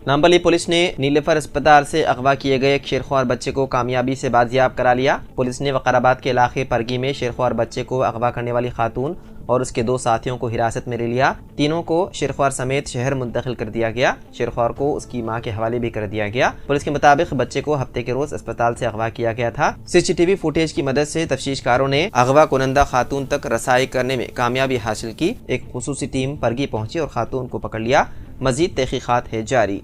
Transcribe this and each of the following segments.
Nampally police ने नीलेफर अस्पताल से अगवा किए गए एक शेरख्वार बच्चे को कामयाबी से बाजियाब करा लिया। पुलिस ने वकाराबाद के इलाके परगी में शेरख्वार बच्चे को अगवा करने वाली खातून और उसके 2 साथियों को हिरासत में ले लिया। तीनों को शेरख्वार समेत शहर मुंतकिल कर दिया गया। शेरख्वार को उसकी मां के हवाले भी कर दिया गया। पुलिस के मुताबिक बच्चे को हफ्ते के रोज अस्पताल से अगवा किया गया था। सीसीटीवी फुटेज की मदद से तफ्तीशकारों ने अगवा कुनंदा खातून तक रसाई करने में कामयाबी हासिल की। एक खुसूसी टीम परगी पहुंची और खातून को पकड़ लिया। मजीद तहकीकात है जारी।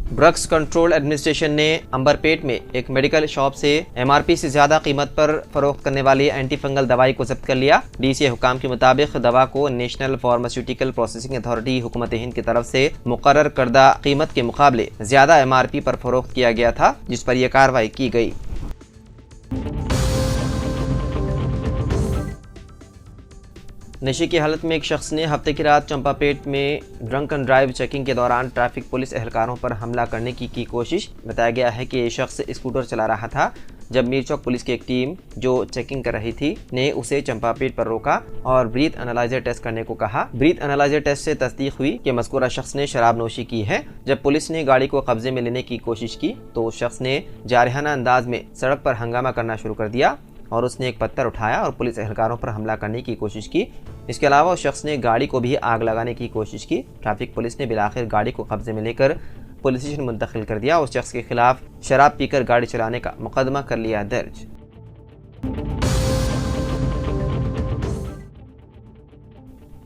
ड्रग्स कंट्रोल एडमिनिस्ट्रेशन ने अंबरपेट में एक मेडिकल शॉप से एमआरपी से ज्यादा कीमत पर फरोख्त करने वाली एंटी फंगल दवाई को जब्त कर लिया। डीसी हुकाम के मुताबिक दवा को नेशनल फार्मास्यूटिकल प्रोसेसिंग अथॉरिटी हुकूमत हिंद की तरफ से मुकर्रर करदा कीमत के मुकाबले ज्यादा एमआरपी पर फरोख्त किया गया था, जिस पर यह कार्रवाई की गई। नशे की हालत में एक शख्स ने हफ्ते की रात चंपापेट में ड्रंक एंड ड्राइव चेकिंग के दौरान ट्रैफिक पुलिस एहलकारों पर हमला करने की कोशिश। बताया गया है कि ये शख्स स्कूटर चला रहा था जब मीरचौक पुलिस की एक टीम जो चेकिंग कर रही थी ने उसे चंपापेट पर रोका और ब्रीथ एनालाइजर टेस्ट करने को कहा। ब्रीथ एनालाइजर टेस्ट से तस्दीक हुई कि मज़कूरा शख्स ने शराब नोशी की है। जब पुलिस ने गाड़ी को कब्जे में लेने की कोशिश की तो उस शख्स ने जारहाना अंदाज में सड़क पर हंगामा करना शुरू कर दिया और उसने एक पत्थर उठाया और पुलिस एहलकारों पर हमला करने की कोशिश की। इसके अलावा उस शख्स ने गाड़ी को भी आग लगाने की कोशिश की। ट्रैफिक पुलिस ने बिलाखिर गाड़ी को कब्जे में लेकर पुलिस स्टेशन मुंतकिल कर दिया। उस शख्स के खिलाफ शराब पीकर गाड़ी चलाने का मुकदमा कर लिया दर्ज।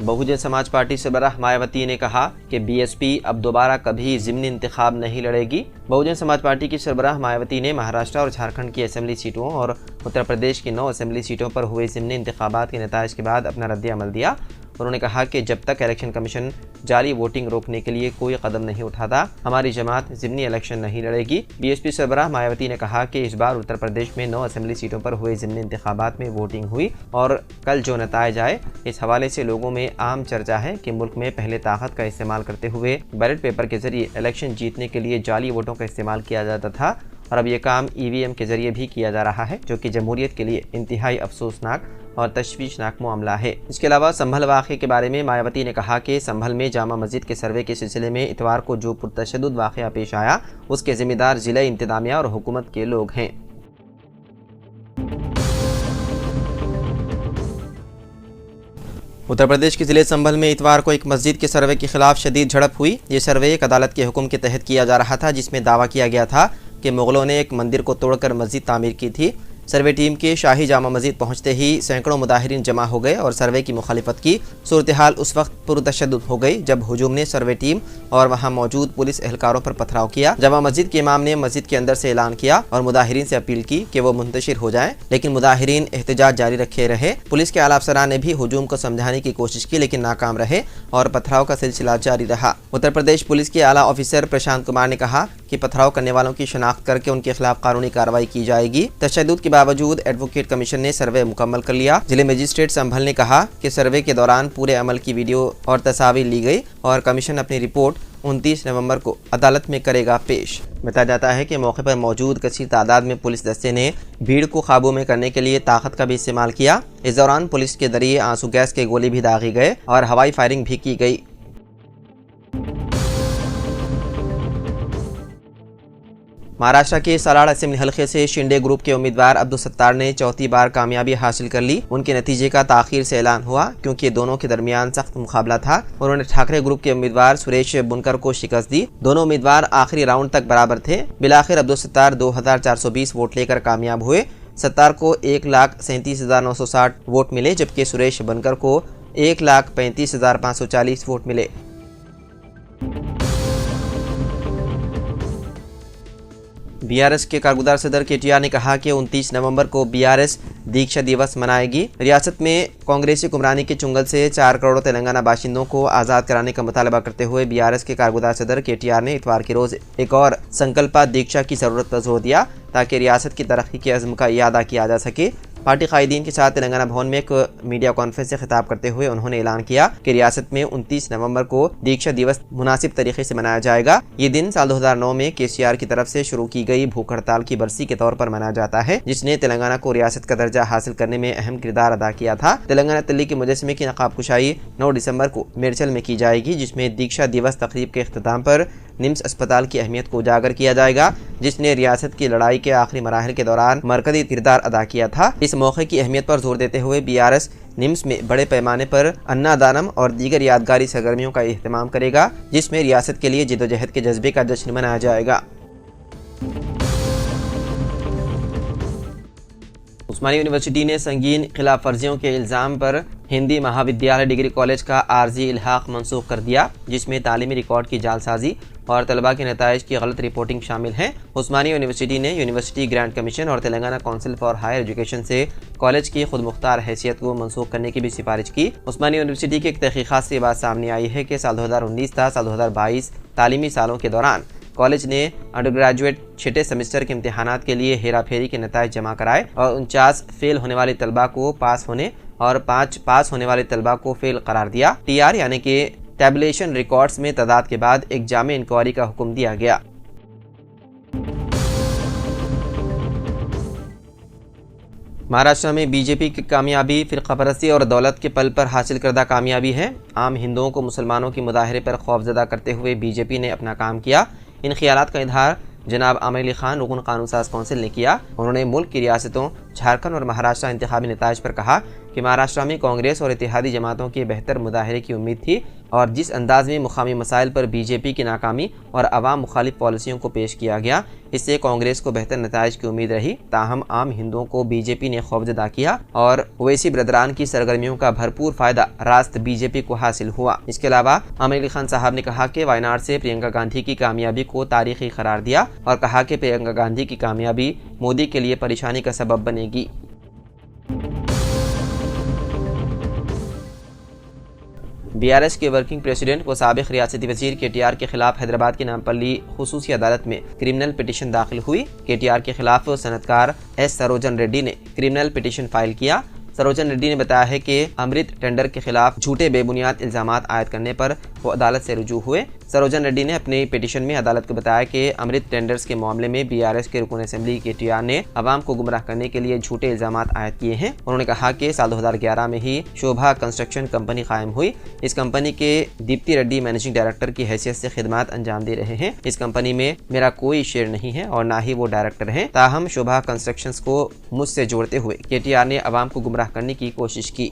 बहुजन समाज पार्टी सरबराह मायावती ने कहा कि बीएसपी अब दोबारा कभी ज़िमनी इंतखाब नहीं लड़ेगी। बहुजन समाज पार्टी की सरबराह मायावती ने महाराष्ट्र और झारखंड की असेंबली सीटों और उत्तर प्रदेश की 9 असेंबली सीटों पर हुए ज़िमनी इंतखाबात के नताइज के बाद अपना रद्द-ए-अमल दिया। उन्होंने कहा कि जब तक इलेक्शन कमीशन जाली वोटिंग रोकने के लिए कोई कदम नहीं उठाता, हमारी जमात ज़िमनी इलेक्शन नहीं लड़ेगी। बीएसपी सरबराह मायावती ने कहा कि इस बार उत्तर प्रदेश में 9 असेंबली सीटों पर हुए ज़िमनी इंतखाबात में वोटिंग हुई और कल जो नताइज आए, इस हवाले से लोगों में आम चर्चा है कि मुल्क में पहले ताकत का इस्तेमाल करते हुए बैलेट पेपर के जरिए इलेक्शन जीतने के लिए जाली वोटों का इस्तेमाल किया जाता था और अब ये काम ईवीएम के जरिए भी किया जा रहा है, जो कि जमहूरियत के लिए इंतहाई अफसोसनाक और तशवीशनाक मामला है। इसके अलावा संभल वाक़े के बारे में मायावती ने कहा कि संभल में जामा मस्जिद के सर्वे के सिलसिले में इतवार को जो पुरतशद्दुद वाक़या पेश आया, उसके जिम्मेदार ज़िला इंतज़ामिया और हुकूमत के लोग हैं। उत्तर प्रदेश के ज़िले संभल में इतवार को एक मस्जिद के सर्वे के खिलाफ शदीद झड़प हुई। ये सर्वे एक अदालत के हुक्म के तहत किया जा रहा था, जिसमें दावा किया गया था कि मुग़लों ने एक मंदिर को तोड़कर मस्जिद तामीर की थी। सर्वे टीम के शाही जामा मस्जिद पहुंचते ही सैकड़ों मुदाहिरीन जमा हो गए और सर्वे की मुखालिफत की। सूरत हाल उस वक्त पुरतशद्दुद हो गई जब हुजूम ने सर्वे टीम और वहां मौजूद पुलिस एहलकारों पर पथराव किया। जामा मस्जिद के इमाम ने मस्जिद के अंदर से ऐलान किया और मुदाहिरीन से अपील की कि वो मुंतशिर हो जाएं, लेकिन मुदाहिरीन एहतजाज जारी रखे रहे। पुलिस के आला अफसरान ने भी हुजूम को समझाने की कोशिश की, लेकिन नाकाम रहे और पथराव का सिलसिला जारी रहा। उत्तर प्रदेश पुलिस के आला ऑफिसर प्रशांत कुमार ने कहा कि पथराव करने वालों की शनाख्त करके उनके खिलाफ कानूनी कार्रवाई की जाएगी। तशद्दुद के बावजूद एडवोकेट कमीशन ने सर्वे मुकम्मल कर लिया। जिले मजिस्ट्रेट संभल ने कहा कि सर्वे के दौरान पूरे अमल की वीडियो और तस्वीर ली गई और कमीशन अपनी रिपोर्ट 29 नवंबर को अदालत में करेगा पेश। बताया जाता है कि मौके पर मौजूद कसीर तादाद में पुलिस दस्ते ने भीड़ को काबू में करने के लिए ताकत का भी इस्तेमाल किया। इस दौरान पुलिस के जरिए आंसू गैस के गोले भी दागे गए और हवाई फायरिंग भी की गई। महाराष्ट्र के सलाड़ असेंबली हल्के से शिंदे ग्रुप के उम्मीदवार अब्दुल सत्तार ने चौथी बार कामयाबी हासिल कर ली। उनके नतीजे का ताखीर से ऐलान हुआ क्योंकि दोनों के दरमियान सख्त मुकाबला था। उन्होंने ठाकरे ग्रुप के उम्मीदवार सुरेश बुनकर को शिकस्त दी। दोनों उम्मीदवार आखिरी राउंड तक बराबर थे। बिलाखिर अब्दुल सत्तार 2420 वोट लेकर कामयाब हुए। सत्तार को 1,37,960 वोट मिले, जबकि सुरेश बनकर को 1,35,540 वोट मिले। बीआरएस के कारगुजार सदर केटीआर ने कहा कि 29 नवंबर को बीआरएस दीक्षा दिवस मनाएगी। रियासत में कांग्रेसी हुक्मरानी के चुंगल से 4 करोड़ तेलंगाना बाशिंदों को आज़ाद कराने का मुतालबा करते हुए बीआरएस के कारगुजार सदर केटीआर ने इतवार के रोज़ एक और संकल्प दीक्षा की ज़रूरत पर जोर दिया ताकि रियासत की तरक्की के अज़्म का इयादा किया जा सके। पार्टी कायदीन के साथ तेलंगाना भवन में एक मीडिया कॉन्फ्रेंस से खिताब करते हुए उन्होंने ऐलान किया कि रियासत में 29 नवंबर को दीक्षा दिवस मुनासिब तरीके से मनाया जाएगा। ये दिन साल 2009 में KCR की तरफ से शुरू की गई भूख हड़ताल की बरसी के तौर पर मनाया जाता है, जिसने तेलंगाना को रियासत का दर्जा हासिल करने में अहम किरदार अदा किया था। तेलंगाना तल्ली के मुजस्समे की नकाब कुशाई 9 दिसंबर को मेरचल में की जाएगी, जिसमें दीक्षा दिवस तकरीब के इख्तिताम पर निम्स अस्पताल की अहमियत को उजागर किया जाएगा, जिसने रियासत की लड़ाई के आखिरी मराहल के दौरान मरकजी किरदार अदा किया था। इस मौके की अहमियत पर जोर देते हुए BRS निम्स में बड़े पैमाने पर अन्नादानम और दीगर यादगारी सरगर्मियों का एहतमाम करेगा, जिसमें रियासत के लिए जिद्दोजहद के जज्बे का जश्न मनाया जाएगा। उस्मानी यूनिवर्सिटी ने संगीन खिलाफ वर्जियों के इल्ज़ाम पर हिंदी महाविद्यालय डिग्री कॉलेज का आर्जी इल्हाक मनसूख कर दिया, जिसमें तालीमी रिकॉर्ड की जालसाजी और तलबा के नताइज की गलत रिपोर्टिंग शामिल है। उस्मानी यूनिवर्सिटी ने यूनिवर्सिटी ग्रांट कमीशन और Telangana council for higher education से कॉलेज की खुद मुख्तार हैसियत को मनसूख करने की भी सिफारिश की। उस्मानी यूनिवर्सिटी की एक तहकीकात से बात सामने आई है कि साल 2019 था साल 2022 तालीमी सालों के दौरान कॉलेज ने अंडर ग्रेजुएट छठे सेमेस्टर के इम्तिहानात के लिए हेरा फेरी के नताइज जमा कराए और 49 फेल होने वाले तलबा को पास होने और 5 पास होने वाले तलबा को फेल करार दिया। TR यानी कि टैबुलेशन रिकॉर्ड्स में तादाद के बाद एक जामे इंक्वायरी का हुक्म दिया गया। महाराष्ट्र में BJP की कामयाबी फिरकापरस्ती और दौलत के पल पर हासिल करदा कामयाबी है। आम हिंदुओं को मुसलमानों की मुजाहरे पर खौफजदा करते हुए BJP ने अपना काम किया। इन ख्यालात का इजहार जनाब आमिर अली खान रुकन कानून साज कौंसिल ने किया। उन्होंने मुल्क की रियासतों झारखंड और महाराष्ट्र इंतखाबी नताइज पर कहा कि महाराष्ट्र में कांग्रेस और इत्तेहादी जमातों के बेहतर मुजाहरे की उम्मीद थी और जिस अंदाज में मुकामी मसाइल पर BJP की नाकामी और अवाम मुखालिफ पॉलिसियों को पेश किया गया, इससे कांग्रेस को बेहतर नताइज की उम्मीद रही। ताहम आम हिंदुओं को BJP ने खौफजदा किया और ओवैसी ब्रदरान की सरगर्मियों का भरपूर फायदा रास्त BJP को हासिल हुआ। इसके अलावा आमिर अली खान साहब ने कहा कि वायनाड से प्रियंका गांधी की कामयाबी को तारीखी करार दिया और कहा कि प्रियंका गांधी की कामयाबी मोदी के लिए परेशानी का सबब बनेगी। BRS के वर्किंग प्रेसिडेंट व साबिक रियासती वजीर KTR के खिलाफ हैदराबाद की नामपल्ली खुसूसी अदालत में क्रिमिनल पिटीशन दाखिल हुई। KTR के खिलाफ सनतकार S सरोजन रेड्डी ने क्रिमिनल पिटीशन फाइल किया। सरोजन रेड्डी ने बताया है कि अमृत टेंडर के खिलाफ झूठे बेबुनियाद इल्जामात आयद करने पर वो अदालत से रुजू हुए। सरोजन रेड्डी ने अपने पिटीशन में अदालत को बताया कि अमृत टेंडर्स के मामले में BRS के रुकन असेंबली KTR ने अवाम को गुमराह करने के लिए झूठे इल्जामात आयद किए हैं। उन्होंने कहा कि साल 2011 में ही शोभा कंस्ट्रक्शन कंपनी कायम हुई। इस कंपनी के दीप्ति रेड्डी मैनेजिंग डायरेक्टर की हैसियत से खिदमत अंजाम दे रहे हैं। इस कंपनी में मेरा कोई शेयर नहीं है और ना ही वो डायरेक्टर हैं। ताहम शोभा कंस्ट्रक्शंस को मुझसे जोड़ते हुए KTR ने अवाम को गुमराह करने की कोशिश की।